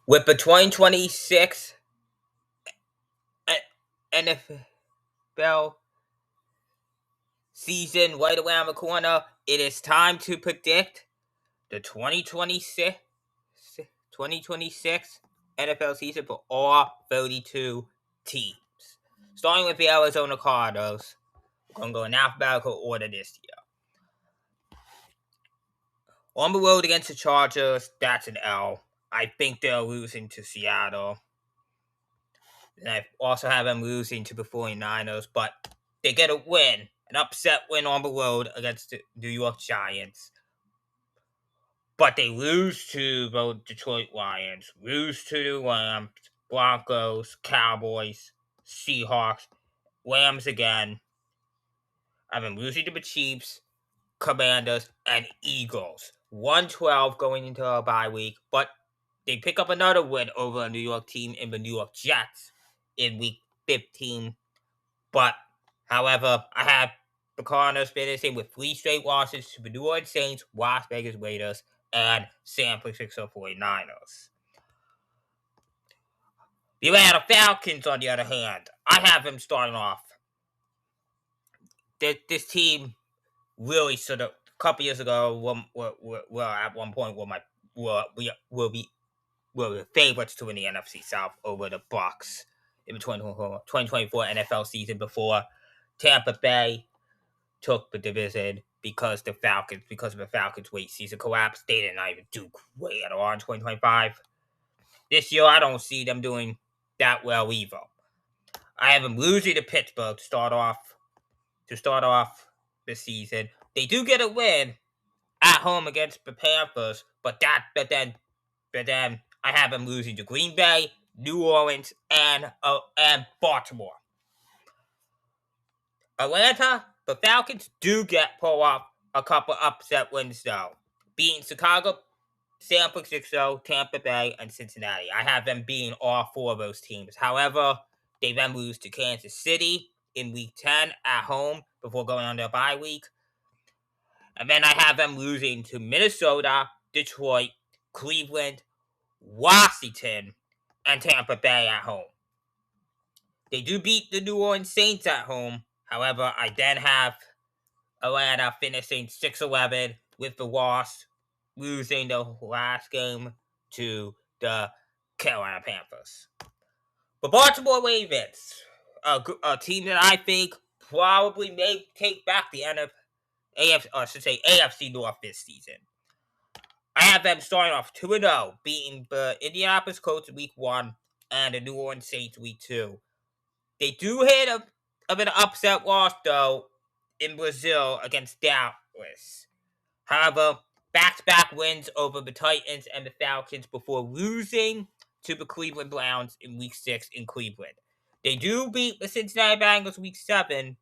With the 2026 NFL season right around the corner, it is time to predict the 2026 NFL season for all 32 teams. Starting with the Arizona Cardinals, we're going to go in alphabetical order this year. On the road against the Chargers, that's an L. I think they're losing to Seattle. And I also have them losing to the 49ers, but they get a win, an upset win on the road against the New York Giants. But they lose to the Detroit Lions, lose to the Rams, Broncos, Cowboys, Seahawks, Rams again. I have them losing to the Chiefs, Commanders, and Eagles. 1-12 going into a bye week, but they pick up another win over a New York team in the New York Jets in week 15. But, however, I have the Cardinals finishing with 3 straight losses to the New Orleans Saints, Las Vegas Raiders, and San Francisco 49ers. The Atlanta Falcons, on the other hand, I have them starting off. This team really sort of, a couple years ago, were at one point were the favorites to win the NFC South over the Bucs in the 2024 NFL season before Tampa Bay took the division because of the Falcons' late season collapse. They did not even do great at all in 2025. This year, I don't see them doing that well either. I have them losing to Pittsburgh to start off the season. They do get a win at home against the Panthers, but then I have them losing to Green Bay, New Orleans, and Baltimore. Atlanta, the Falcons do pull off a couple upset wins though, beating Chicago, San Francisco, Tampa Bay, and Cincinnati. I have them beating all 4 of those teams. However, they then lose to Kansas City in week 10 at home before going on their bye week. And then I have them losing to Minnesota, Detroit, Cleveland, Washington, and Tampa Bay at home. They do beat the New Orleans Saints at home. However, I then have Atlanta finishing 6-11 with the loss, losing the last game to the Carolina Panthers. The Baltimore Ravens, a team that I think probably may take back the AFC North this season. I have them starting off 2-0, beating the Indianapolis Colts week 1 and the New Orleans Saints week 2. They do hit an upset loss, though, in Brazil against Dallas. However, back-to-back wins over the Titans and the Falcons before losing to the Cleveland Browns in week 6 in Cleveland. They do beat the Cincinnati Bengals week 7.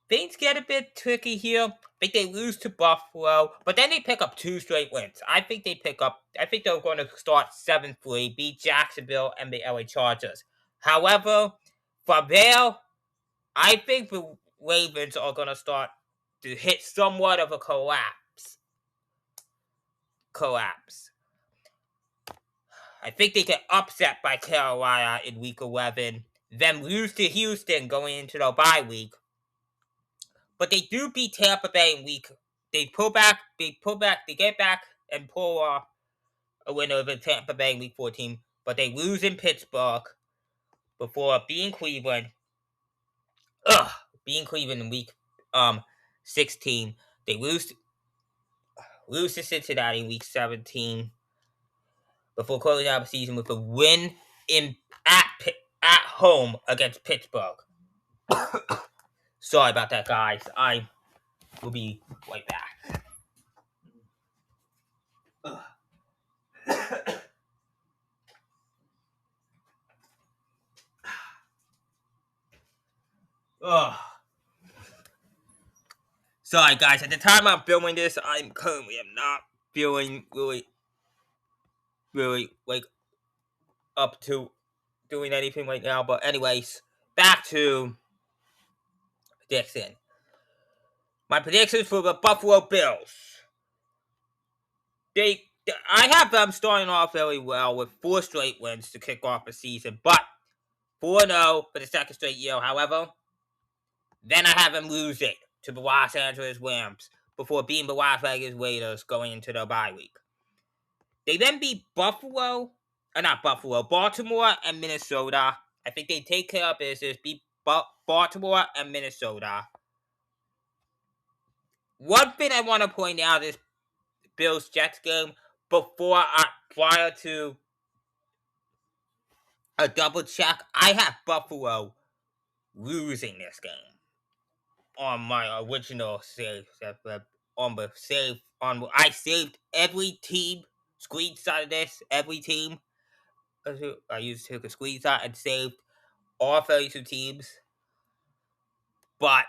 Things get a bit tricky here. I think they lose to Buffalo, but then they pick up 2 straight wins. I think they're going to start 7-3, beat Jacksonville and the LA Chargers. However, from there, I think the Ravens are going to start to hit somewhat of a collapse. I think they get upset by Carolina in week 11, then lose to Houston going into the bye week. But they do beat Tampa Bay in week. They get back and pull off a win over Tampa Bay in week 14. But they lose in Pittsburgh before beating Cleveland. Beating Cleveland in week 16. They lose to Cincinnati in week 17 before closing out the season with a win at home against Pittsburgh. Sorry about that, guys. I will be right back. Sorry, guys. At the time I'm filming this, I currently am not feeling really like up to doing anything right now. But anyways, back to prediction. My predictions for the Buffalo Bills. They I have them starting off very well with 4 straight wins to kick off the season, but 4-0 for the second straight year, however. Then I have them losing to the Los Angeles Rams before beating the Las Vegas Raiders going into their bye week. They then beat Baltimore and Minnesota. I think they take care of business, beat Baltimore and Minnesota. One thing I want to point out is Bills-Jets game prior to a double check. I have Buffalo losing this game on my original save. I saved every team screenshot of this. Every team. I took a screenshot and saved all 32 teams. But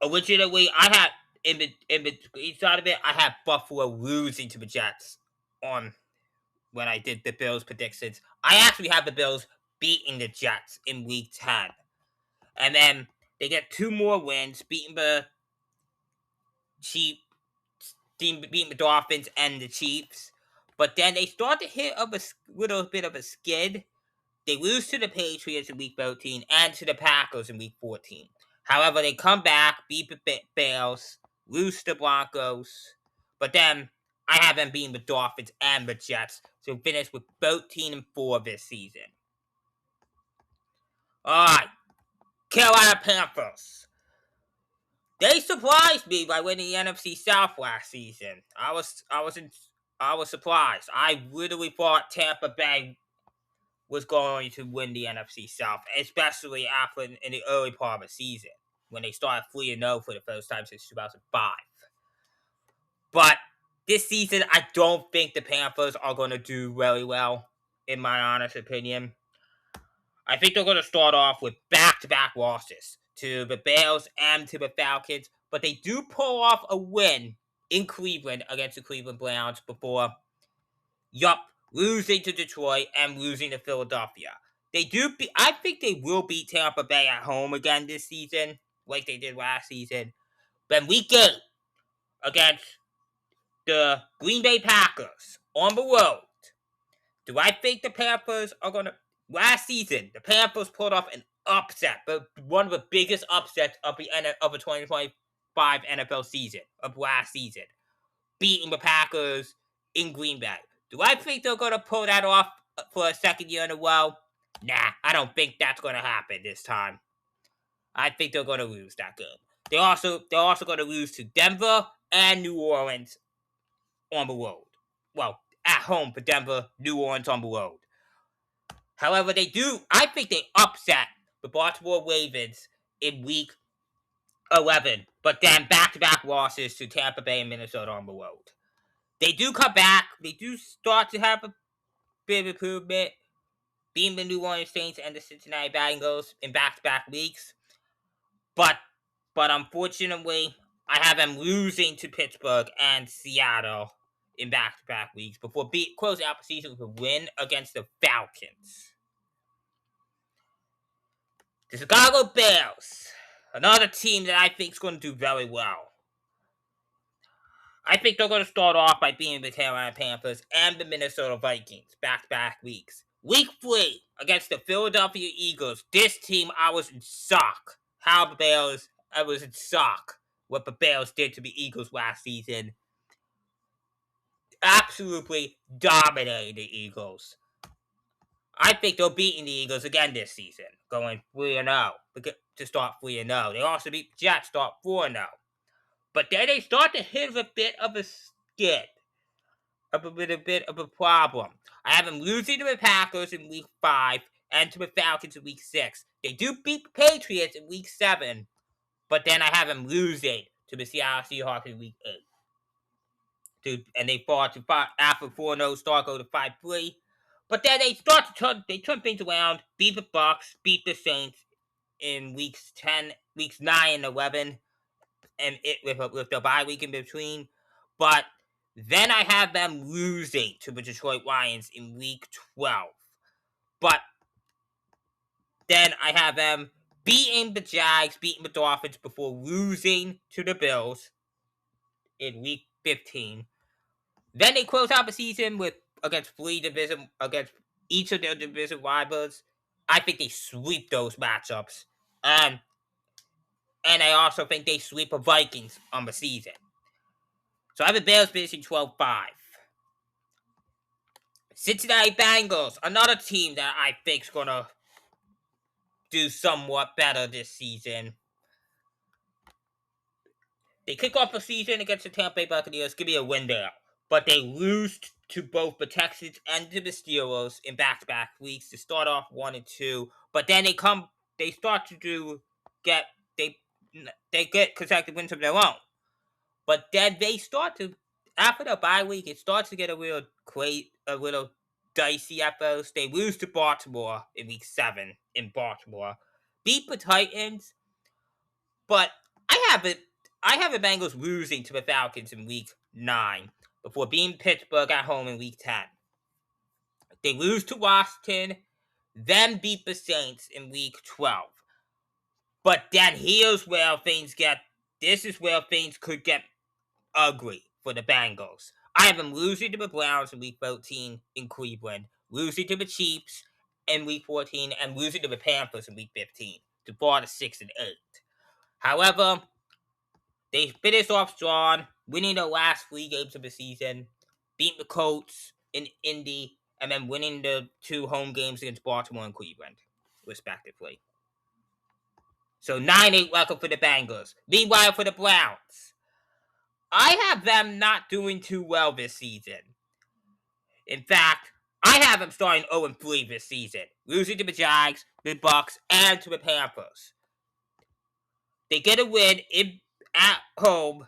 originally, I had in the screenshot of it, I had Buffalo losing to the Jets on when I did the Bills predictions. I actually have the Bills beating the Jets in week 10. And then they get 2 more wins, beating the Chiefs, beating the Dolphins and the Chiefs. But then they start to hit a little bit of a skid. They lose to the Patriots in week 13 and to the Packers in week 14. However, they come back, beat the Bears, lose to the Broncos. But then I have them beating the Dolphins and the Jets to finish with 13-4 this season. Alright, Carolina Panthers. They surprised me by winning the NFC South last season. I was surprised. I literally thought Tampa Bay was going to win the NFC South, especially after in the early part of the season when they started 3-0 for the first time since 2005. But this season, I don't think the Panthers are going to do very well, in my honest opinion. I think they're going to start off with back-to-back losses to the Bears and to the Falcons, but they do pull off a win in Cleveland against the Cleveland Browns before, losing to Detroit and losing to Philadelphia. I think they will beat Tampa Bay at home again this season, like they did last season. Then week 8 against the Green Bay Packers on the road. Do I think the Panthers are going to... Last season, the Panthers pulled off an upset, but one of the biggest upsets of the 2025 NFL season, of last season, beating the Packers in Green Bay. Do I think they're going to pull that off for a second year in a row? Nah, I don't think that's going to happen this time. I think they're going to lose that game. They're also going to lose to Denver and New Orleans on the road. Well, at home for Denver, New Orleans on the road. However, I think they upset the Baltimore Ravens in week 11, but then back-to-back losses to Tampa Bay and Minnesota on the road. They do come back. They do start to have a bit of improvement, beating the New Orleans Saints and the Cincinnati Bengals in back-to-back weeks. But unfortunately, I have them losing to Pittsburgh and Seattle in back-to-back weeks before closing out the season with a win against the Falcons. The Chicago Bears, another team that I think is going to do very well. I think they're going to start off by beating the Carolina Panthers and the Minnesota Vikings back-to-back weeks. Week 3 against the Philadelphia Eagles. This team, I was in shock. I was in shock what the Bears did to the Eagles last season. Absolutely dominating the Eagles. I think they're beating the Eagles again this season, going 3-0 to start 3-0. They also beat the Jets, start 4-0. But then they start to hit a bit of a skid, a bit of a problem. I have them losing to the Packers in week 5 and to the Falcons in week 6. They do beat the Patriots in week 7, but then I have them losing to the Seattle Seahawks in week 8. And they fall to 5 after 4-0 start, go to 5-3. But then they start to turn things around, beat the Bucks, beat the Saints in weeks 9 and 11, and with the bye week in between. But then I have them losing to the Detroit Lions in week 12. But then I have them beating the Jags, beating the Dolphins before losing to the Bills in week 15. Then they close out the season with against each of their division rivals. I think they sweep those matchups. And I also think they sweep the Vikings on the season. So I have the Bears finishing 12-5. Cincinnati Bengals, another team that I think is going to do somewhat better this season. They kick off the season against the Tampa Bay Buccaneers, give me a win there. But they lose to both the Texans and to the Steelers in back-to-back weeks to start off 1-2. But then they start to get consecutive wins of their own. But then they start to, after the bye week, it starts to get a little dicey at first. They lose to Baltimore in week 7 in Baltimore. Beat the Titans, but I have the Bengals losing to the Falcons in week 9 before beating Pittsburgh at home in week 10. They lose to Washington, then beat the Saints in week 12. But then this is where things could get ugly for the Bengals. I have them losing to the Browns in week 13 in Cleveland, losing to the Chiefs in week 14, and losing to the Panthers in week 15 to fall to 6-8. However, they finished off strong, winning the last 3 games of the season, beating the Colts in Indy, and then winning the 2 home games against Baltimore and Cleveland, respectively. So 9-8 record for the Bengals. Meanwhile, for the Browns, I have them not doing too well this season. In fact, I have them starting 0-3 this season, losing to the Jags, the Bucks, and to the Panthers. They get a win at home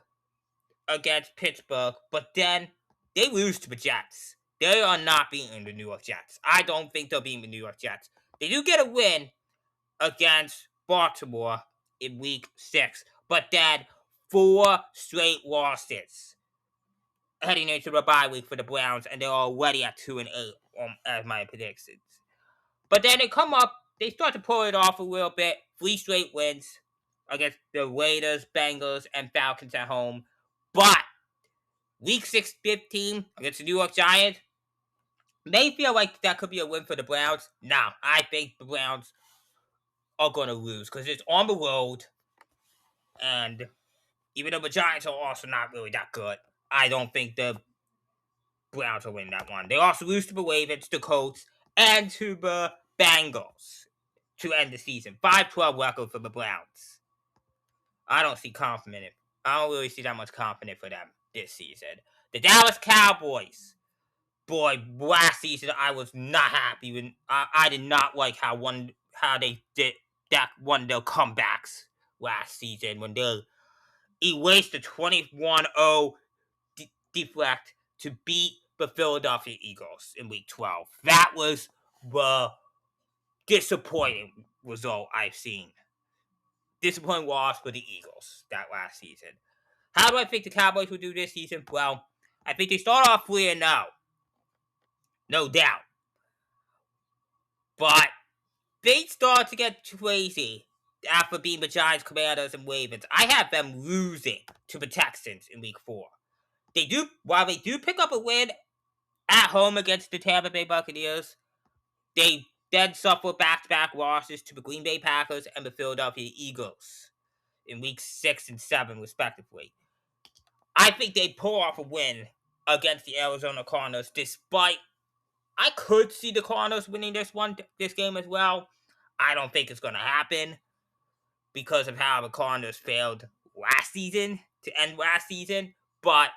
against Pittsburgh, but then they lose to the Jets. They are not beating the New York Jets. I don't think they'll beat the New York Jets. They do get a win against Baltimore in week 6, but then 4 straight losses heading into the bye week for the Browns, and they're already at 2-8 as my predictions. But then they start to pull it off a little bit. 3 straight wins against the Raiders, Bengals, and Falcons at home. But week 15 against the New York Giants, may feel like that could be a win for the Browns. No, I think the Browns are going to lose because it's on the road, and even though the Giants are also not really that good, I don't think the Browns will win that one. They also lose to the Ravens, the Colts, and to the Bengals to end the season. 5-12 record for the Browns. I don't really see that much confidence for them this season. The Dallas Cowboys. Boy, last season I was not happy with. I did not like how they did that one of their comebacks last season when they erased the 21-0 deflect to beat the Philadelphia Eagles in week 12. That was the disappointing result I've seen. Disappointing loss for the Eagles that last season. How do I think the Cowboys will do this season? Well, I think they start off 3-0. No doubt. But they start to get crazy after being the Giants, Commanders, and Ravens. I have them losing to the Texans in week 4. While they do pick up a win at home against the Tampa Bay Buccaneers, they then suffer back-to-back losses to the Green Bay Packers and the Philadelphia Eagles in weeks 6 and 7, respectively. I think they pull off a win against the Arizona Cardinals, despite I could see the Cardinals winning this game as well. I don't think it's going to happen because of how the Cardinals failed last season to end last season. But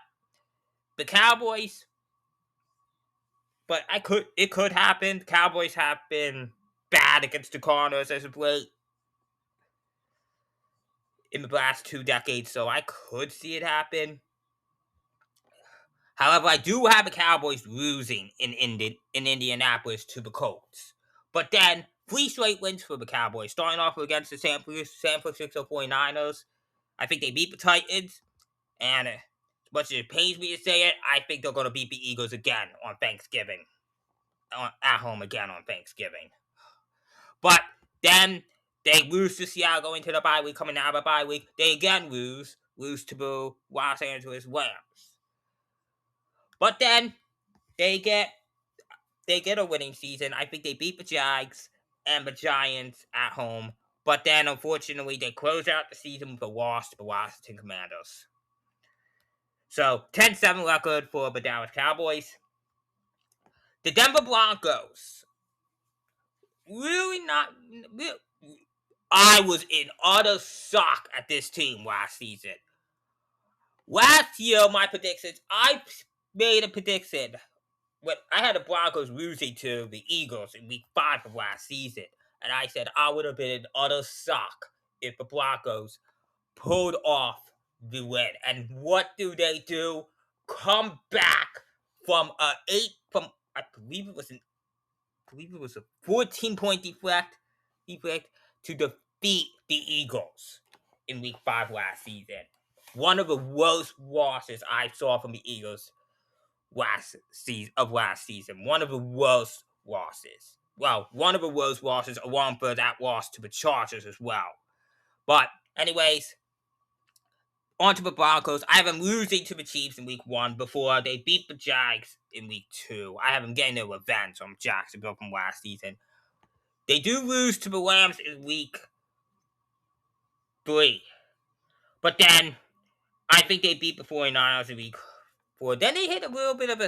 the Cowboys, it could happen. The Cowboys have been bad against the Cardinals as of late in the last 2 decades, so I could see it happen. However, I do have the Cowboys losing in Indianapolis to the Colts. But then, 3 straight wins for the Cowboys, starting off against the San Francisco 49ers. I think they beat the Titans, and as much as it pains me to say it, I think they're going to beat the Eagles again on Thanksgiving. At home again on Thanksgiving. But then, they lose to Seattle going to the bye week, coming out of the bye week. They again lose to the Los Angeles Rams. But then they get a winning season. I think they beat the Jags and the Giants at home. But then, unfortunately, they close out the season with a loss to the Washington Commanders. So, 10-7 record for the Dallas Cowboys. The Denver Broncos. Really not... I was in utter shock at this team last season. Last year, my predictions, I made a prediction. When I had the Broncos losing to the Eagles in week 5 of last season. And I said I would have been in utter shock if the Broncos pulled off the win. And what do? Come back from I believe it was a 14-point deflect to defeat the Eagles in week 5 last season. One of the worst losses I saw from the Eagles last season. One of the worst losses. Well, one of the worst losses along with that loss to the Chargers as well. But anyways, on to the Broncos. I have them losing to the Chiefs in week 1 before they beat the Jags in week 2. I have them getting their revenge on Jacksonville from last season. They do lose to the Rams in week 3. But then, I think they beat the 49ers in week 4. Then they hit a little bit of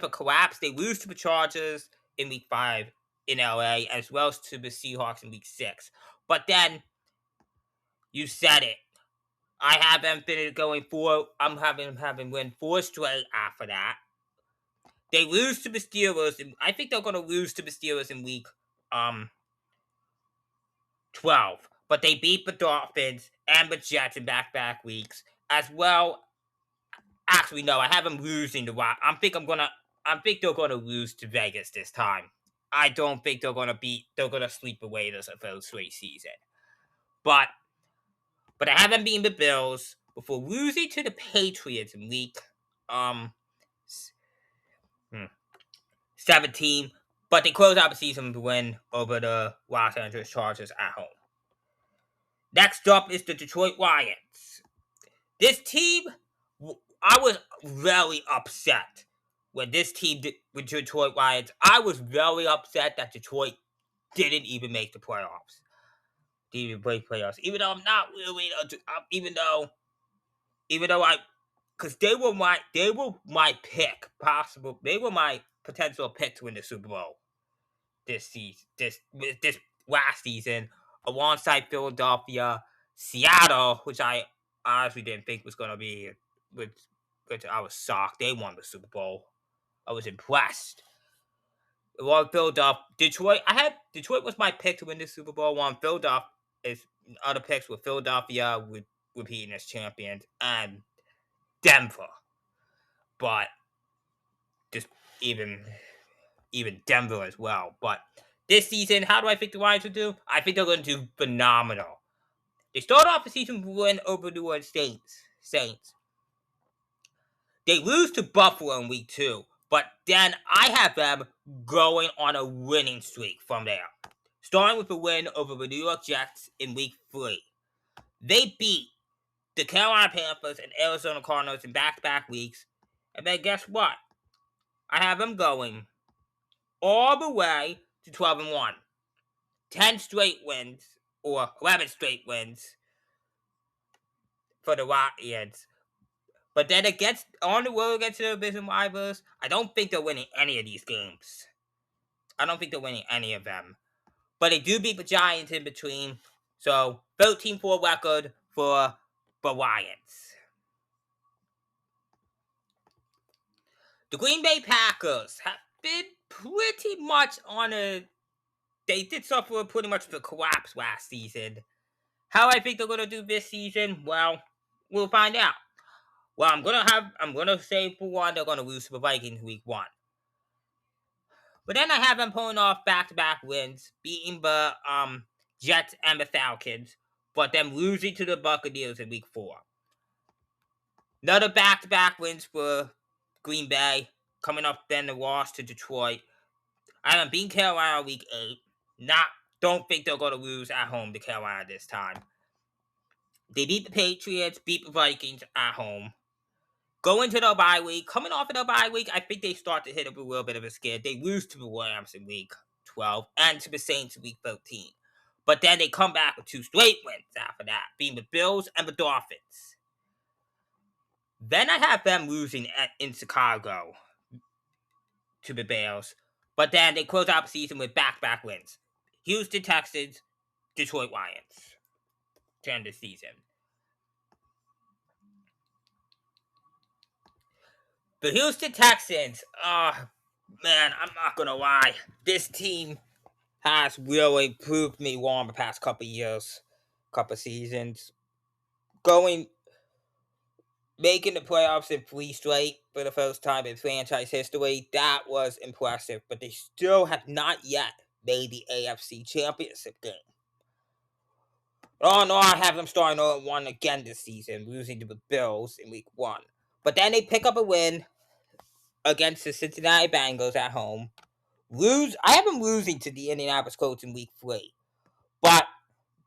a collapse. They lose to the Chargers in week 5 in LA, as well as to the Seahawks in week 6. But then, you said it. I have them going 4. I'm having them win 4 straight after that. They lose to the Steelers. I think they're going to lose to the Steelers in week 12. But they beat the Dolphins and the Jets in back-to-back weeks. As well. Actually, no. I have them losing to Rock. I think they're going to lose to Vegas this time. I don't think they're going to sweep the Raiders a first straight season. But I have them beating the Bills before losing to the Patriots in week 17. But they close out the season with a win over the Los Angeles Chargers at home. Next up is the Detroit Lions. This team, I was very upset when this team with Detroit Lions. I was very upset that Detroit didn't even make the playoffs. Didn't even play playoffs. Even though I'm not really, even though because they were my pick, possible. They were my potential pick to win the Super Bowl this season, this last season, alongside Philadelphia, Seattle, which I honestly didn't think was going to be. Which I was shocked they won the Super Bowl. I was impressed. Well, Philadelphia, Detroit was my pick to win the Super Bowl. One Philadelphia is other picks with Philadelphia with repeating as champions and Denver, but just even Denver as well. But this season, how do I think the Lions will do? I think they're going to do phenomenal. They start off the season with a win over New Orleans Saints. They lose to Buffalo in week 2, but then I have them going on a winning streak from there. Starting with a win over the New York Jets in week 3. They beat the Carolina Panthers and Arizona Cardinals in back-to-back weeks. And then guess what? I have them going all the way to 12-1. 10 straight wins, or 11 straight wins for the Lions. But then on the road against the division rivals, I don't think they're winning any of these games. I don't think they're winning any of them. But they do beat the Giants in between. So, 13-4 record for the Lions. The Green Bay Packers have been pretty much on a... They did suffer pretty much the collapse last season. How I think they're going to do this season? Well, we'll find out. Well, I'm gonna say for one, they're gonna lose to the Vikings week 1. But then I have them pulling off back-to-back wins, beating the Jets and the Falcons, but them losing to the Buccaneers in week 4. Another back-to-back wins for Green Bay, coming off then the loss to Detroit. I have them beating Carolina week 8. Don't think they're gonna lose at home to Carolina this time. They beat the Patriots, beat the Vikings at home. Going to the bye week, coming off of the bye week, I think they start to hit up a little bit of a scare. They lose to the Rams in week 12 and to the Saints in week 13. But then they come back with 2 straight wins after that, being the Bills and the Dolphins. Then I have them losing in Chicago to the Bears. But then they close out the season with back-to-back wins. Houston Texans, Detroit Lions to end the season. The Houston Texans, man, I'm not going to lie. This team has really proved me wrong the past couple years, couple seasons. Making the playoffs in 3 straight for the first time in franchise history, that was impressive. But they still have not yet made the AFC Championship game. Oh no, I have them starting 0-1 again this season, losing to the Bills in week 1. But then they pick up a win against the Cincinnati Bengals at home. I have them losing to the Indianapolis Colts in week 3. But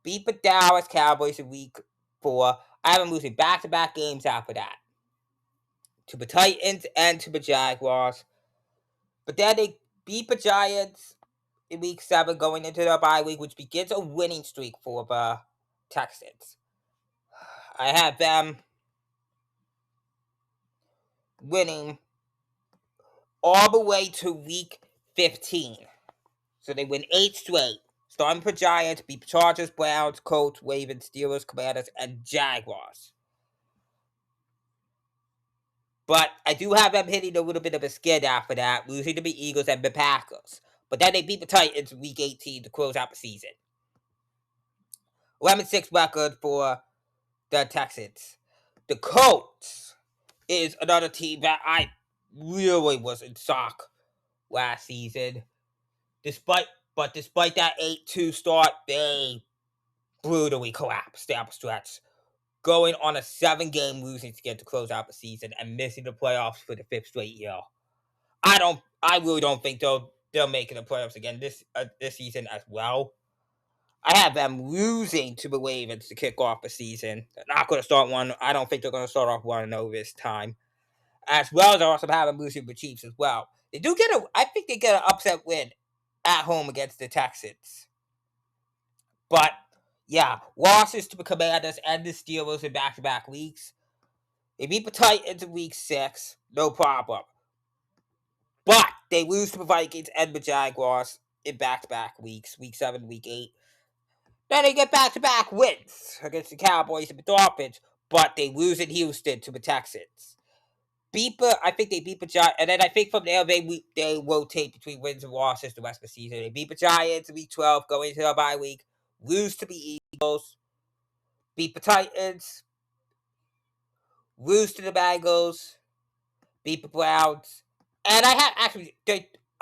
beat the Dallas Cowboys in week 4. I have them losing back-to-back games after that. To the Titans and to the Jaguars. But then they beat the Giants in week 7 going into the bye week, which begins a winning streak for the Texans. I have them winning all the way to week 15. So they win 8 straight. Starting for Giants, beat the Chargers, Browns, Colts, Ravens, Steelers, Commanders, and Jaguars. But I do have them hitting a little bit of a skid after that, losing to the Eagles and the Packers. But then they beat the Titans in week 18 to close out the season. 11-6 record for the Texans. The Colts is another team that I really was in shock last season. Despite that 8-2 start, they brutally collapsed down the stretch, going on a 7-game losing skid to close out the season and missing the playoffs for the 5th straight year. I really don't think they'll make it the playoffs again this season as well. I have them losing to the Ravens to kick off the season. They're not going to start one. I don't think they're going to start off 1-0 this time. As well as I also have them losing to the Chiefs as well. I think they get an upset win at home against the Texans. But, yeah, losses to the Commanders and the Steelers in back-to-back weeks. They beat the Titans in week 6, no problem. But they lose to the Vikings and the Jaguars in back-to-back weeks, week 7, week 8. Then they get back-to-back wins against the Cowboys and the Dolphins, but they lose in Houston to the Texans. I think they beat the Giants, and then I think from there they rotate between wins and losses the rest of the season. They beat the Giants in week 12, going into the bye week, lose to the Eagles, beat the Titans, lose to the Bengals, beat the Browns, and I had actually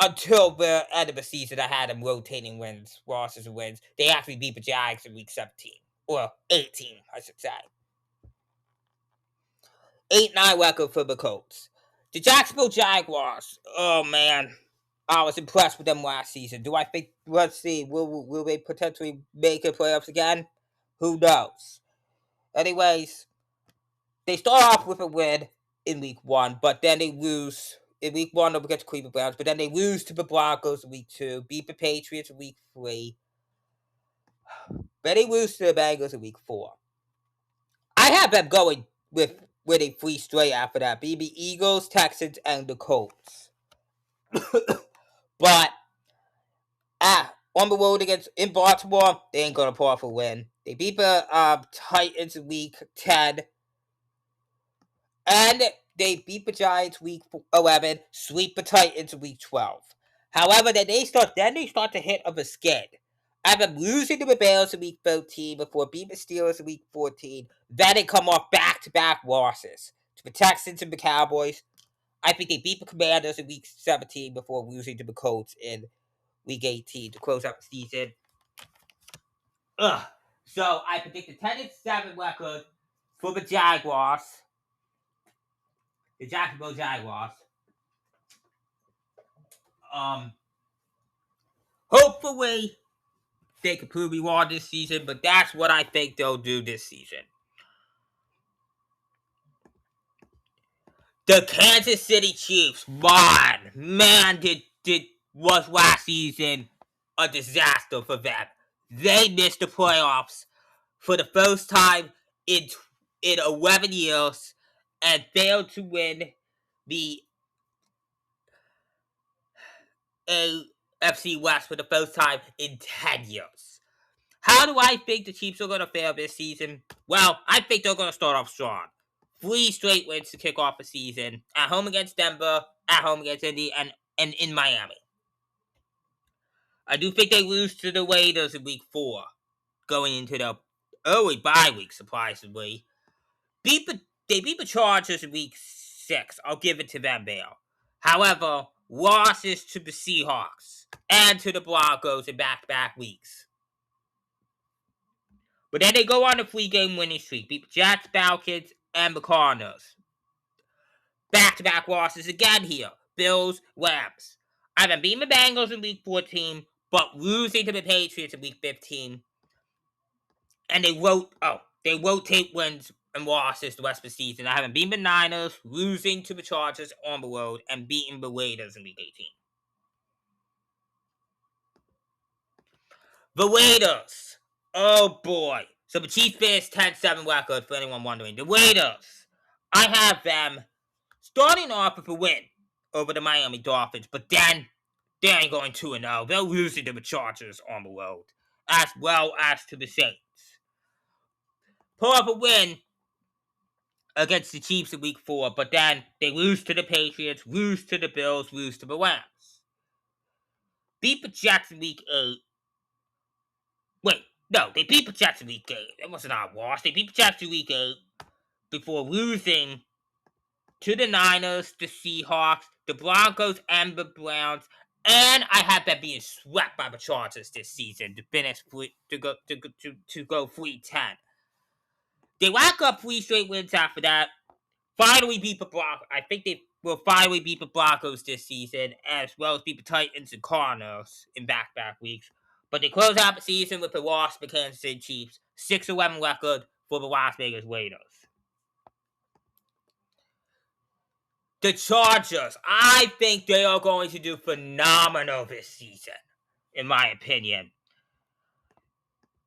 until the end of the season I had them rotating wins, losses, and wins. They actually beat the Jags in week 17 or 18, I should say. 8-9 record for the Colts. The Jacksonville Jaguars. Oh man, I was impressed with them last season. Do I think? Let's see. Will they potentially make the playoffs again? Who knows? Anyways, they start off with a win in week 1, but then they lose in week 1 over against Cleveland Browns. But then they lose to the Broncos in week 2, beat the Patriots in week 3. Then they lose to the Bengals in week 4. I have them going with winning 3 straight after that, beat the Eagles, Texans, and the Colts. But on the road in Baltimore, they ain't gonna pull off a win. They beat the Titans in week 10, and they beat the Giants week 11, sweep the Titans in week 12. However, then they start to hit of a skid. I have them losing to the Bears in week 13 before beating the Steelers in week 14. Then they come off back-to-back losses to the Texans and the Cowboys. I think they beat the Commanders in week 17 before losing to the Colts in week 18 to close out the season. So I predict a 10-7 record for the Jaguars. The Jacksonville Jaguars. Hopefully they can prove me wrong this season, but that's what I think they'll do this season. The Kansas City Chiefs, man, was last season a disaster for them. They missed the playoffs for the first time in 11 years and failed to win the AFC West for the first time in 10 years. How do I think the Chiefs are going to fare this season? Well, I think they're going to start off strong. 3 straight wins to kick off the season. At home against Denver, at home against Indy, and in Miami. I do think they lose to the Raiders in week 4, going into the early bye week, surprisingly. They beat the Chargers in week 6. I'll give it to them there. However, losses to the Seahawks and to the Broncos in back-to-back weeks. But then they go on a 3-game winning streak. Beat the Jets, Falcons, and the Cardinals. Back-to-back losses again here. Bills, Rams. I've been beating the Bengals in week 14, but losing to the Patriots in week 15. And they rotate wins and losses the rest of the season. I haven't beaten the Niners, losing to the Chargers on the road, and beating the Raiders in week 18. The Raiders. Oh boy. So the Chiefs finished 10-7 record, for anyone wondering. The Raiders. I have them starting off with a win over the Miami Dolphins, but then they ain't going 2-0. They're losing to the Chargers on the road, as well as to the Saints. Pull off a win against the Chiefs in week 4, but then they lose to the Patriots, lose to the Bills, lose to the Rams. Beat the Jets in week 8. Wait, no, they beat the Jets in week 8. That wasn't our loss. They beat the Jets in week 8 before losing to the Niners, the Seahawks, the Broncos, and the Browns. And I had them being swept by the Chargers this season to finish to go 3-10. They rack up 3 straight wins after that. Finally beat the Broncos. I think they will finally beat the Broncos this season, as well as beat the Titans and Cardinals in back-to-back weeks. But they close out the season with a loss to the Kansas City Chiefs, 6-11 record for the Las Vegas Raiders. The Chargers, I think they are going to do phenomenal this season, in my opinion.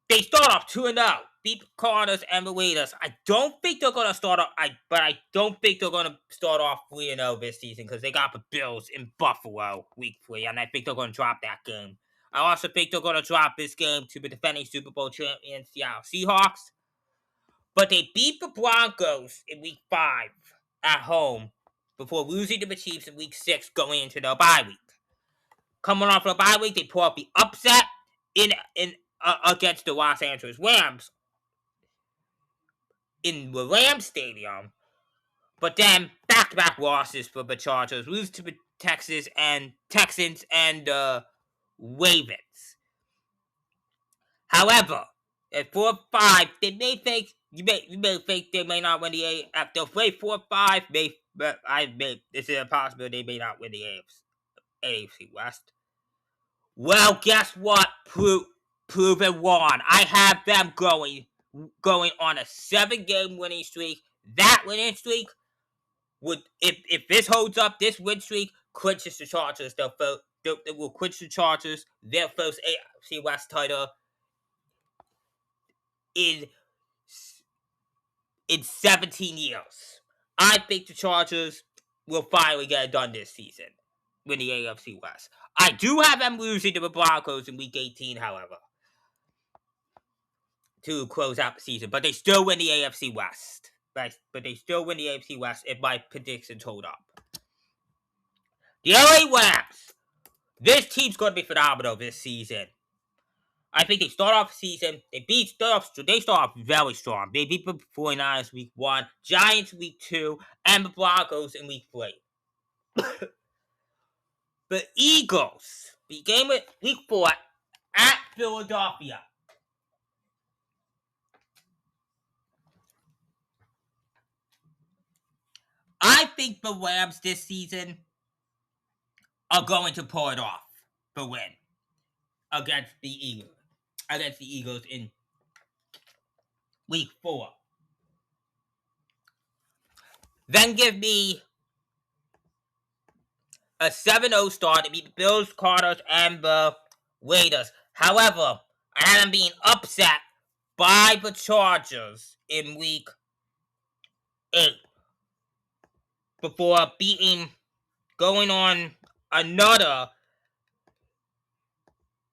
They start off 2-0, beat the Cardinals and the Raiders. I don't think they're going to start off, but I don't think they're going to start off 3-0 this season because they got the Bills in Buffalo week 3, and I think they're going to drop that game. I also think they're going to drop this game to the defending Super Bowl champion Seattle Seahawks. But they beat the Broncos in week 5 at home before losing to the Chiefs in week 6 going into their bye week. Coming off the bye week, they pull up the upset against the Los Angeles Rams in the Rams Stadium. But then back-to-back losses for the Chargers, lose to the Texans and Ravens. However, at 4-5, they may think you may think they may not win the AFC. They'll play 4-5. It's a possibility they may not win the AFC West. Well, guess what? Prove it wrong. I have them going on a 7-game winning streak. That winning streak would, if this holds up, this win streak clinches the Chargers. They will clinch the Chargers their first AFC West title in 17 years. I think the Chargers will finally get it done this season win the AFC West. I do have them losing to the Broncos in week 18, however, to close out the season. But they still win the AFC West. But they still win the AFC West if my predictions hold up. The LA Rams. This team's going to be phenomenal this season. I think they start off the season. They start off very strong. They beat the 49ers week 1, Giants week 2, and the Broncos in week 3. The Eagles began with week 4 at Philadelphia. I think the Rams this season are going to pull it off the win against the Eagles in week 4. Then give me a 7-0 start to beat the Bills, Cardinals, and the Raiders. However, I had them being upset by the Chargers in week 8 before going on another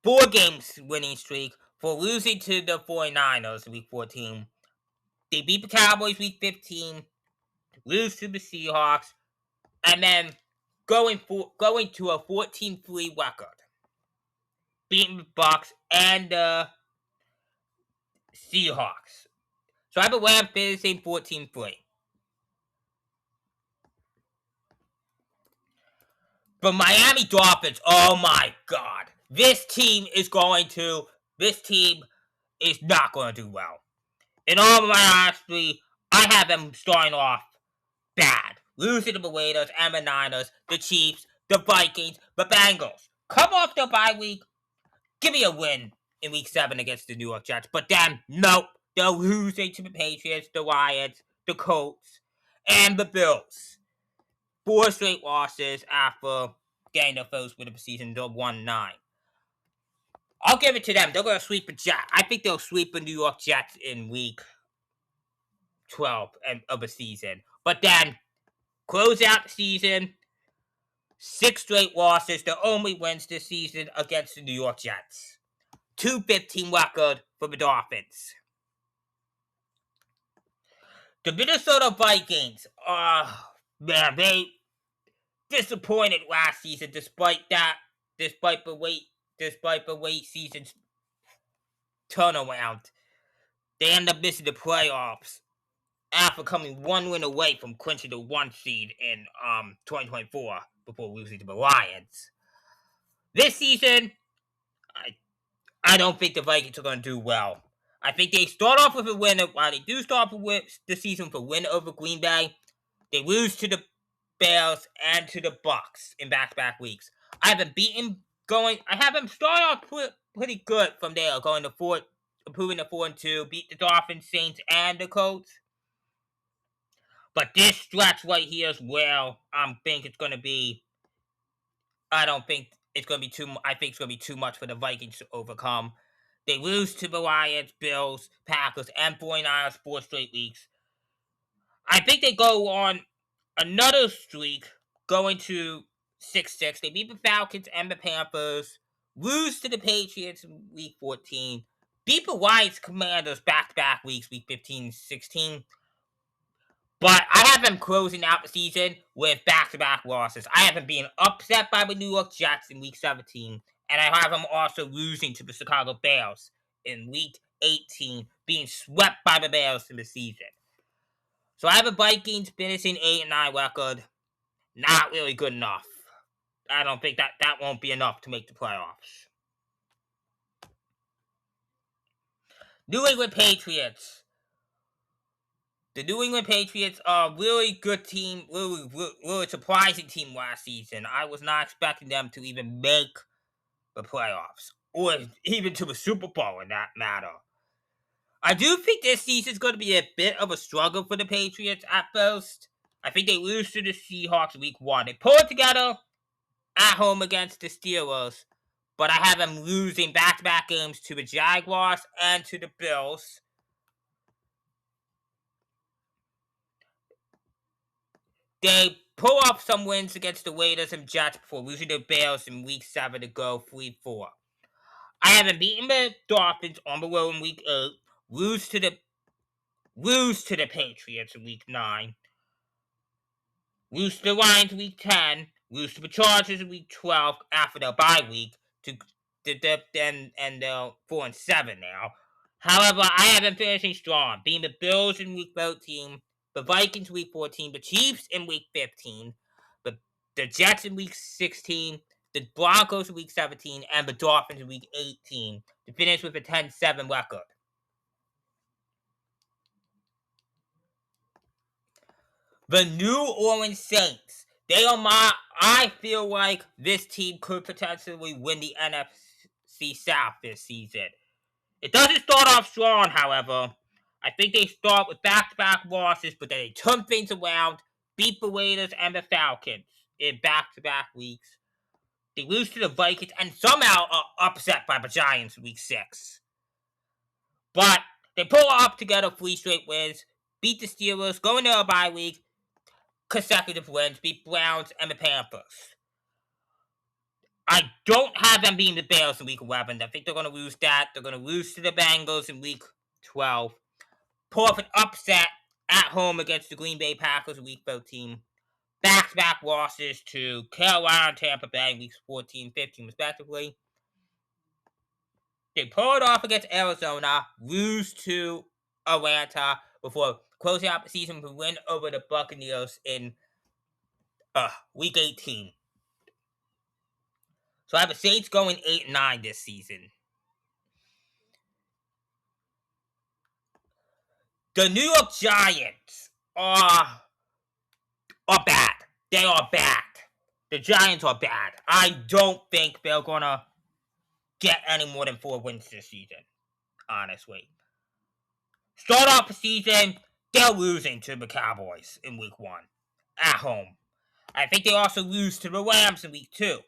4 games winning streak for losing to the 49ers in week 14. They beat the Cowboys week 15, lose to the Seahawks, and then going to a 14-3 record, beating the Bucs and the Seahawks. So I have a Rams finishing 14-3. But Miami Dolphins, oh my God. This team is not going to do well. In all my honesty, I have them starting off bad. Losing to the Raiders and the Niners, the Chiefs, the Vikings, the Bengals. Come off the bye week. Give me a win in week 7 against the New York Jets. But then, nope. They're losing to the Patriots, the Lions, the Colts, and the Bills. 4 straight losses after getting their first win of the season. They're 1-9. I'll give it to them. They're going to sweep the Jets. I think they'll sweep the New York Jets in week 12 of the season. But then, close out the season. 6 straight losses. The only wins this season against the New York Jets. 2-15 record for the Dolphins. The Minnesota Vikings, man, they disappointed last season despite the late season's turnaround. They end up missing the playoffs after coming 1 win away from clinching the 1 seed in 2024 before losing to the Lions. This season, I don't think the Vikings are going to do well. I think they start off with a win. While they do start with the season with a win over Green Bay, they lose to the Bears and to the Bucs in back-to-back weeks. I have them start off pretty good from there, improving to 4-2, beat the Dolphins, Saints, and the Colts. But this stretch right here is where I think it's going to be. I think it's going to be too much for the Vikings to overcome. They lose to the Lions, Bills, Packers, and 49ers 4 straight weeks. I think they go on another streak, going to 6-6. They beat the Falcons and the Panthers, lose to the Patriots in week 14, beat the Lions Commanders back-to-back weeks, week 15, 16. But I have them closing out the season with back-to-back losses. I have them being upset by the New York Jets in week 17. And I have them also losing to the Chicago Bears in week 18, being swept by the Bears in the season. So I have the Vikings finishing 8-9 record. Not really good enough. I don't think that won't be enough to make the playoffs. New England Patriots. The New England Patriots are a really good team, really surprising team last season. I was not expecting them to even make the playoffs, or even to the Super Bowl in that matter. I do think this season is going to be a bit of a struggle for the Patriots at first. I think they lose to the Seahawks week 1. They pull it together at home against the Steelers, but I have them losing back-to-back games to the Jaguars and to the Bills. They pull off some wins against the Raiders and Jets before losing to the Bears in week 7 to go 3-4. I have them beating the Dolphins on the road in week 8, lose to the Patriots in week 9, lose to the Lions in week 10, lose to the Chargers in week 12 after their bye week and they're 4-7 now. However, I have them finishing strong, beating the Bills in week 13, the Vikings in week 14, the Chiefs in week 15, the Jets in week 16, the Broncos in week 17, and the Dolphins in week 18 to finish with a 10-7 record. The New Orleans Saints. I feel like this team could potentially win the NFC South this season. It doesn't start off strong, however. I think they start with back-to-back losses, but then they turn things around, beat the Raiders and the Falcons in back-to-back weeks. They lose to the Vikings and somehow are upset by the Giants in week 6. But they pull up together 3 straight wins, beat the Steelers, go into a bye week, consecutive wins, beat Browns and the Panthers. I don't have them beating the Bears in week 11. I think they're going to lose that. They're going to lose to the Bengals in week 12. Pull off an upset at home against the Green Bay Packers in week 13. Back-to-back losses to Carolina and Tampa Bay in weeks 14 and 15, respectively. They pull it off against Arizona, lose to Atlanta before closing out the season with a win over the Buccaneers in week 18. So I have the Saints going 8-9 this season. The New York Giants are bad. They are bad. The Giants are bad. I don't think they're going to get any more than 4 wins this season, honestly. Start off the season, they're losing to the Cowboys in week 1 at home. I think they also lose to the Rams in week 2.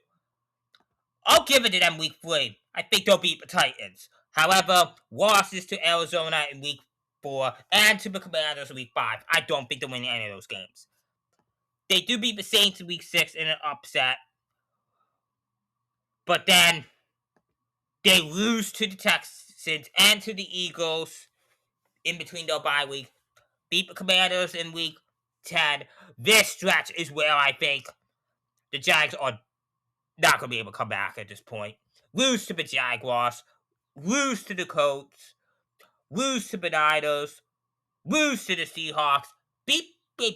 I'll give it to them week 3. I think they'll beat the Titans. However, losses to Arizona in week 4 and to the Commanders in week 5. I don't think they'll win any of those games. They do beat the Saints in week 6 in an upset. But then they lose to the Texans and to the Eagles in between their bye week. Beat the Commanders in week 10. This stretch is where I think the Jags are not going to be able to come back at this point. Lose to the Jaguars. Lose to the Colts. Lose to the Niners. Lose to the Seahawks. They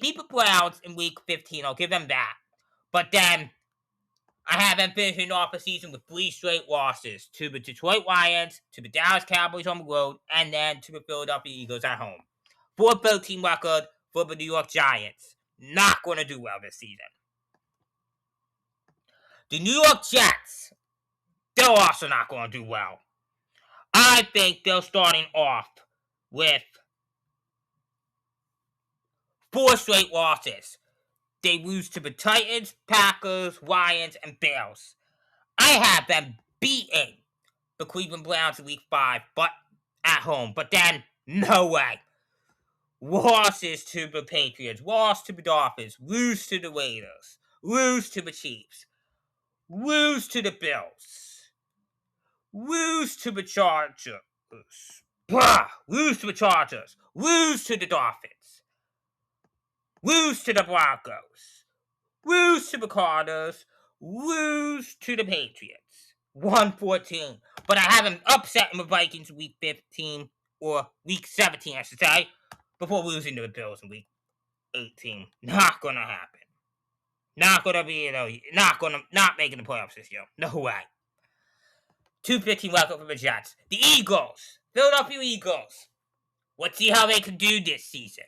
beat the Browns in week 15. I'll give them that. But then I have them finishing off the season with 3 straight losses to the Detroit Lions, to the Dallas Cowboys on the road, and then to the Philadelphia Eagles at home. 4-13 record for the New York Giants. Not going to do well this season. The New York Jets, they're also not going to do well. I think they're starting off with 4 straight losses. They lose to the Titans, Packers, Lions, and Bears. I have them beating the Cleveland Browns in week 5, but at home. But then, no way. Losses to the Patriots, loss to the Dolphins, lose to the Raiders, lose to the Chiefs, lose to the Bills, lose to the Chargers, lose to the Chargers, lose to the Dolphins, lose to the Broncos, lose to the Cardinals, lose to the Patriots. 1-14. But I have them upsetting the Vikings week 15, or week 17, I should say, before losing to the Bills in week 18. Not gonna happen. Not gonna be, not making the playoffs this year. No way. 2-15 record for the Jets. The Eagles. Philadelphia Eagles. Let's see how they can do this season.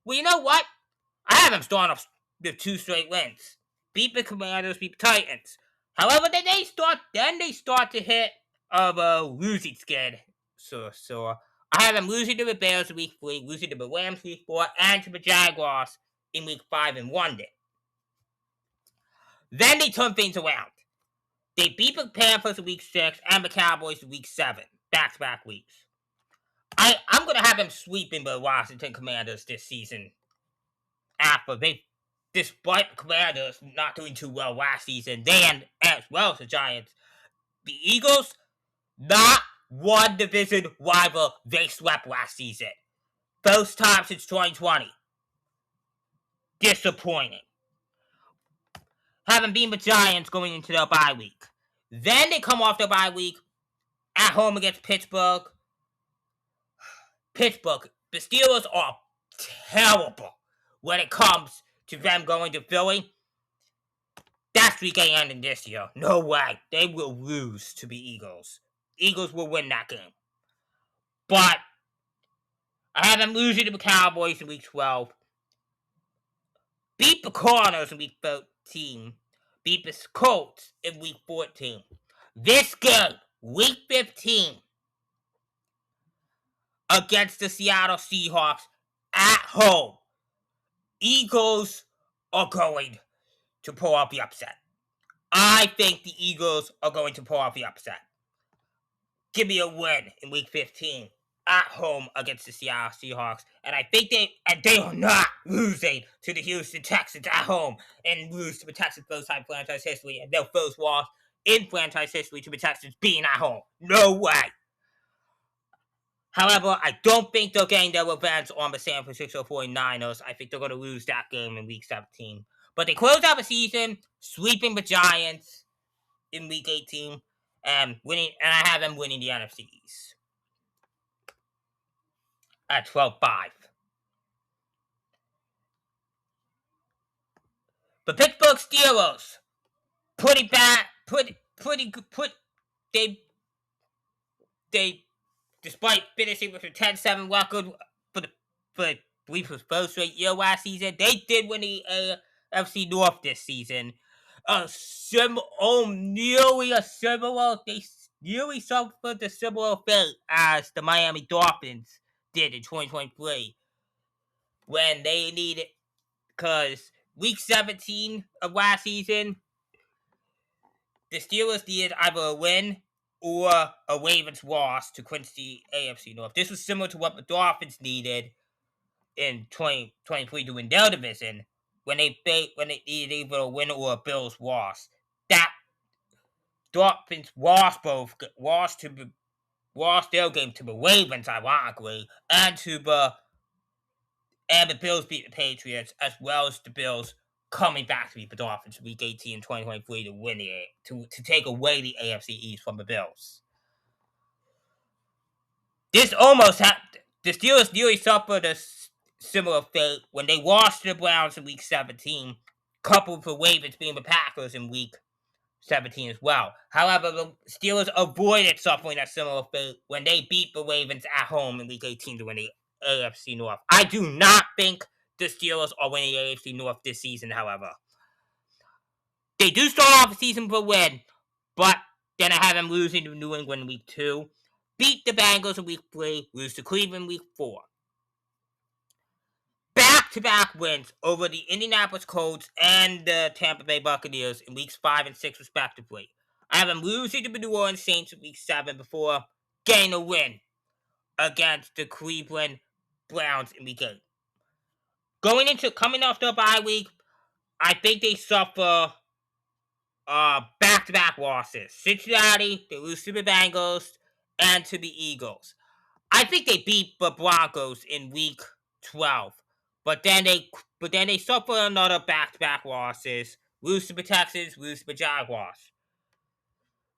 Well, you know what? I have them starting off with 2 straight wins. Beat the Commanders, beat the Titans. However, then they start to hit a losing skid. So I have them losing to the Bears in week 3, losing to the Rams week 4, and to the Jaguars in week 5 and won it. Then they turn things around. They beat the Panthers in week 6 and the Cowboys in week 7. Back-to-back weeks. I'm going to have them sweeping the Washington Commanders this season. Despite the Commanders not doing too well last season, and as well as the Giants, the Eagles, not one division rival they swept last season. First time since 2020. Disappointing. Having beaten the Giants going into their bye week. Then they come off their bye week at home against Pittsburgh. The Steelers are terrible when it comes to them going to Philly. That's week 8 ending this year. No way. They will lose to the Eagles. Eagles will win that game. But I have them losing to the Cowboys in week 12. Beat the Cardinals in week 13. Beat the Colts in week 14. This game, week 15, against the Seattle Seahawks at home. Eagles are going to pull off the upset. I think the Eagles are going to pull off the upset. Give me a win in Week 15 at home against the Seattle Seahawks, and I think they are not losing to the Houston Texans at home and lose to the Texans first time franchise history and their first loss in franchise history to the Texans being at home. No way. However, I don't think they're getting their revenge on the San Francisco 49ers. I think they're going to lose that game in Week 17. But they close out the season sweeping the Giants in Week 18 and winning, and I have them winning the NFC East at 12-5. The Pittsburgh Steelers they despite finishing with a 10-7 record for I believe it was first straight year last season, they did win the AFC North this season. They nearly suffered a similar fate as the Miami Dolphins did in 2023 when they needed, because Week 17 of last season, the Steelers needed either a win or a Ravens loss to clinch the AFC North. This was similar to what the Dolphins needed in 2023 to win their division when they needed either a win or a Bills loss. That Dolphins lost their game to the Ravens, ironically, and the Bills beat the Patriots, as well as the Bills coming back to beat the Dolphins Week 18 in 2023 to win to take away the AFC East from the Bills. This almost happened. The Steelers nearly suffered a similar fate when they lost to the Browns in Week 17, coupled with the Ravens being the Packers in Week 17 as well. However, the Steelers avoided suffering a similar fate when they beat the Ravens at home in Week 18 to win the AFC North. I do not think the Steelers are winning the AFC North this season, however. They do start off the season with a win, but then I have them losing to New England in Week 2, beat the Bengals in Week 3, lose to Cleveland in Week 4. Back-to-back wins over the Indianapolis Colts and the Tampa Bay Buccaneers in Weeks 5 and 6, respectively. I have them losing to the New Orleans Saints in Week 7 before getting a win against the Cleveland Browns in Week 8. Coming off their bye week, I think they suffer back-to-back losses. Cincinnati, they lose to the Bengals, and to the Eagles. I think they beat the Broncos in Week 12. But then they suffer another back-to-back losses. Lose to the Texans, lose to the Jaguars.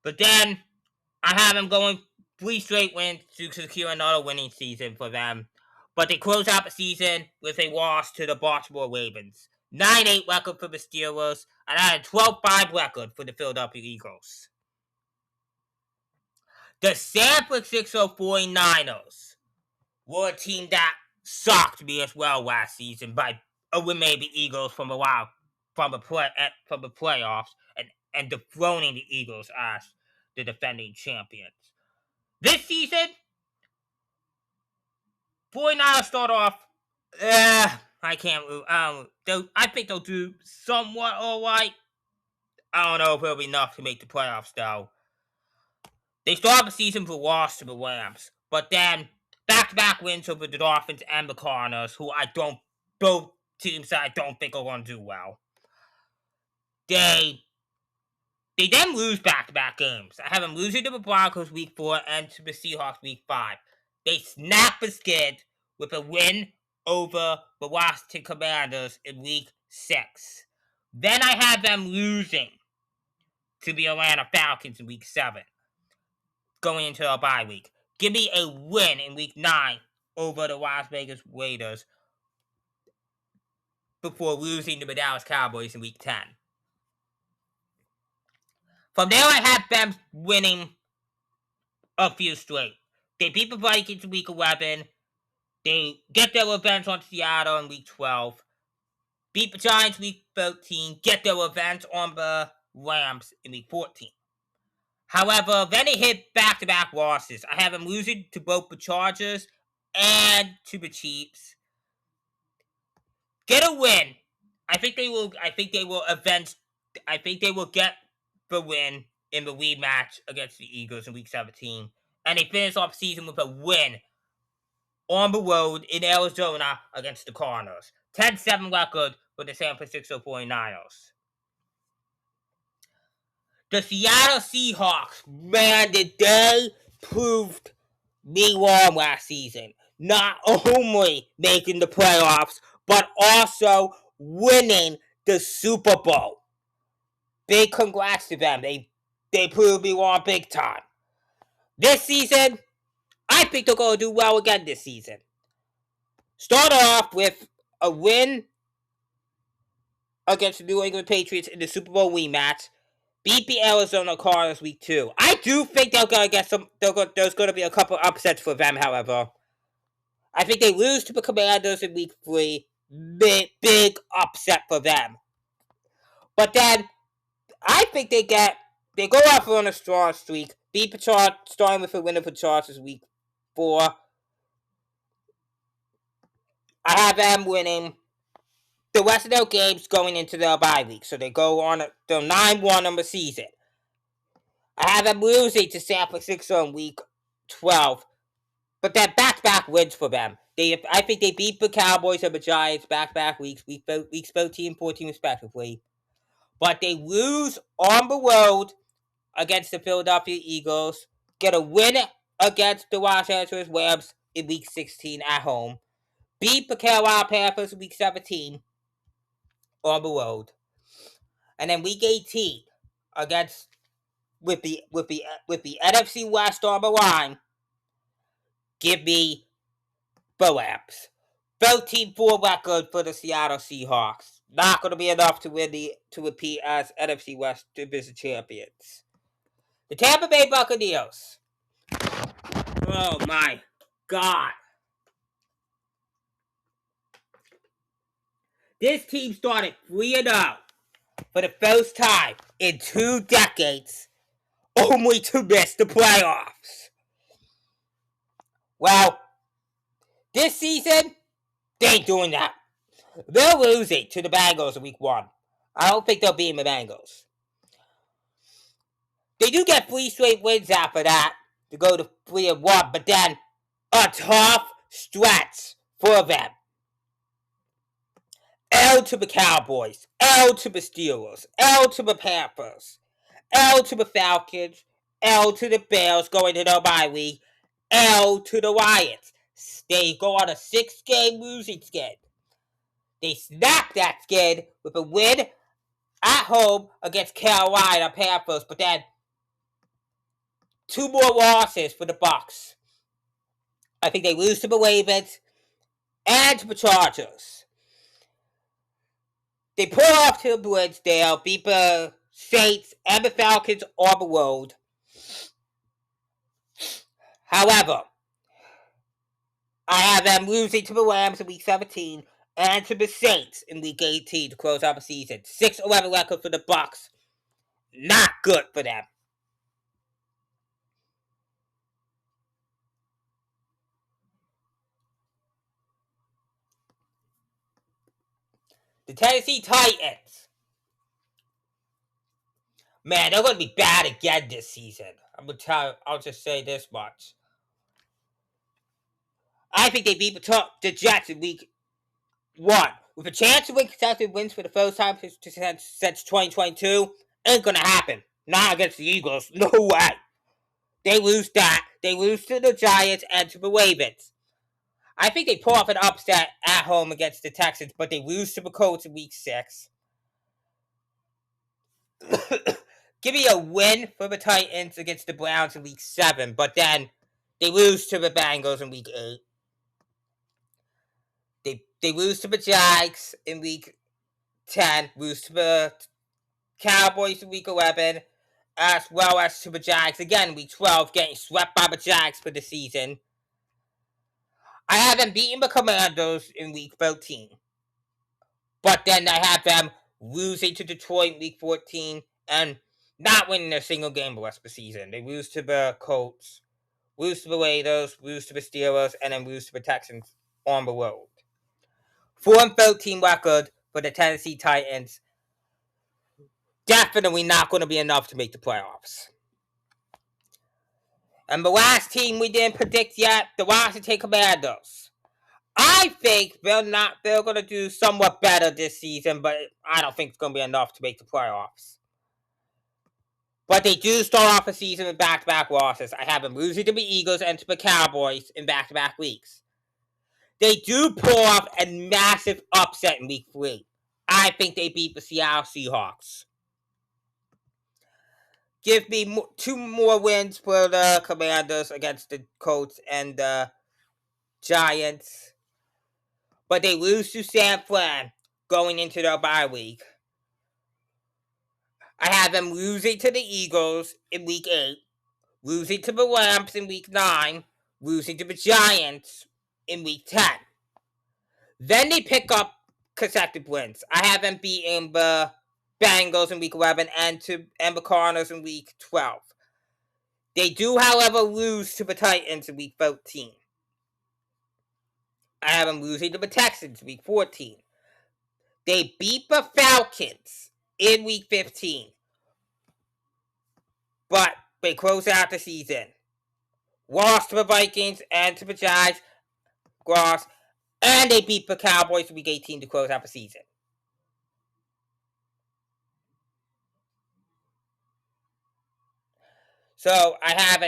But then I have them going 3 straight wins to secure another winning season for them. But they close out the season with a loss to the Baltimore Ravens. 9-8 record for the Steelers, and I had a 12-5 record for the Philadelphia Eagles. The San Francisco 49ers were a team that shocked me as well last season by eliminating the Eagles from the playoffs and dethroning the Eagles as the defending champions. This season, 49ers start off. I think they'll do somewhat alright. I don't know if it'll be enough to make the playoffs though. They start the season with a loss to the Rams, but then back-to-back wins over the Dolphins and the Cardinals, both teams that I don't think are going to do well. They then lose back-to-back games. I have them losing to the Broncos Week 4 and to the Seahawks Week 5. They snap the skid with a win over the Washington Commanders in Week 6. Then I have them losing to the Atlanta Falcons in Week 7, going into a bye week. Give me a win in Week 9 over the Las Vegas Raiders before losing to the Dallas Cowboys in Week 10. From there, I have them winning a few straight. They beat the Vikings in Week 11. They get their revenge on Seattle in Week 12. Beat the Giants Week 13. Get their revenge on the Rams in Week 14. However, then they hit back-to-back losses. I have them losing to both the Chargers and to the Chiefs. Get a win I think they will. I think they will avenge. I think they will get the win in the rematch against the Eagles in Week 17, and they finish off the season with a win on the road in Arizona against the Cardinals. 10-7 record for the San Francisco 49ers. The Seattle Seahawks, man, did they proved me wrong last season. Not only making the playoffs, but also winning the Super Bowl. Big congrats to them. They proved me wrong big time. This season, I think they're going to do well again this season. Start off with a win against the New England Patriots in the Super Bowl rematch. Beat the Arizona Cardinals Week 2. I do think they're going to get some. There's going to be a couple upsets for them, however. I think they lose to the Commanders in Week 3. Big upset for them. But then, I think they go off on a strong streak. Beat the Chargers, starting with a win of the Chargers Week 4. I have them winning the rest of their games going into their bye week. So they go on the 9-1 on the season. I have them losing to San Francisco in Week 12. But they're back-to-back wins for them. I think they beat the Cowboys and the Giants back-to-back weeks, weeks 13 and 14 respectively. But they lose on the road against the Philadelphia Eagles. Get a win against the Los Angeles Rams in Week 16 at home. Beat the Carolina Panthers in Week 17 on the road. And then Week 18 against with the NFC West on the line. Give me the Rams. 13-4 record for the Seattle Seahawks. Not going to be enough to repeat as NFC West Division champions. The Tampa Bay Buccaneers. Oh my God. This team started 3-0 for the first time in 2 decades, only to miss the playoffs. Well, this season, they ain't doing that. They're losing to the Bengals in Week 1. I don't think they'll beat the Bengals. They do get 3 straight wins after that to go to 3-1, but then a tough stretch for them. L to the Cowboys, L to the Steelers, L to the Panthers, L to the Falcons, L to the Bears going to the bye week, L to the Lions. They go on a 6-game losing skid. They snap that skid with a win at home against Carolina Panthers, but then 2 more losses for the Bucs. I think they lose to the Ravens and to the Chargers. They pull off to Blindsdale, beat the Saints and the Falcons on the road. However, I have them losing to the Rams in Week 17 and to the Saints in Week 18 to close out the season. 6-11 record for the Bucs. Not good for them. The Tennessee Titans. Man, they're going to be bad again this season. I'll just say this much. I think they beat the Jets in Week 1. With a chance to win consecutive wins for the first time since 2022, ain't going to happen. Not against the Eagles. No way. They lose that. They lose to the Giants and to the Ravens. I think they pull off an upset at home against the Texans, but they lose to the Colts in Week 6. Give me a win for the Titans against the Browns in Week 7, but then they lose to the Bengals in Week 8. They lose to the Jags in Week 10, lose to the Cowboys in Week 11, as well as to the Jags again in Week 12, getting swept by the Jags for the season. I have them beating the Commanders in Week 13. But then I have them losing to Detroit in Week 14 and not winning a single game the rest of the season. They lose to the Colts, lose to the Raiders, lose to the Steelers, and then lose to the Texans on the road. 4-13 record for the Tennessee Titans. Definitely not going to be enough to make the playoffs. And the last team we didn't predict yet, the Washington Commanders. I think they're going to do somewhat better this season, but I don't think it's going to be enough to make the playoffs. But they do start off a season with back-to-back losses. I have them losing to the Eagles and to the Cowboys in back-to-back weeks. They do pull off a massive upset in week 3. I think they beat the Seattle Seahawks. Give me 2 more wins for the Commanders against the Colts and the Giants. But they lose to San Fran going into their bye week. I have them losing to the Eagles in week 8, losing to the Rams in week 9, losing to the Giants in week 10. Then they pick up consecutive wins. I have them beating the Bengals in week 11 and the Cardinals in week 12. They do, however, lose to the Titans in week 13. I have them losing to the Texans in week 14. They beat the Falcons in week 15. But they close out the season. Lost to the Vikings and to the Giants. Lost. And they beat the Cowboys in week 18 to close out the season. So I have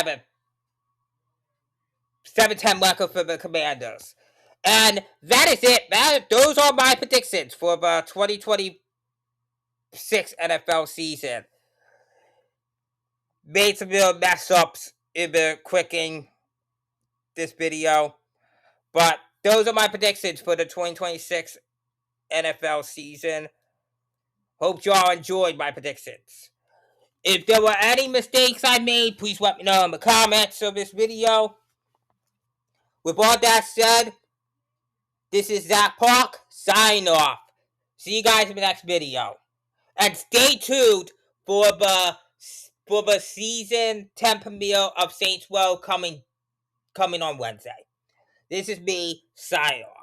a 7-10 record for the Commanders. And that is it. Those are my predictions for the 2026 NFL season. Made some real mess ups in the clicking this video. But those are my predictions for the 2026 NFL season. Hope y'all enjoyed my predictions. If there were any mistakes I made, please let me know in the comments of this video. With all that said, this is Zach Park, signing off. See you guys in the next video. And stay tuned for the season 10 premiere of Saints Row coming on Wednesday. This is me, signing off.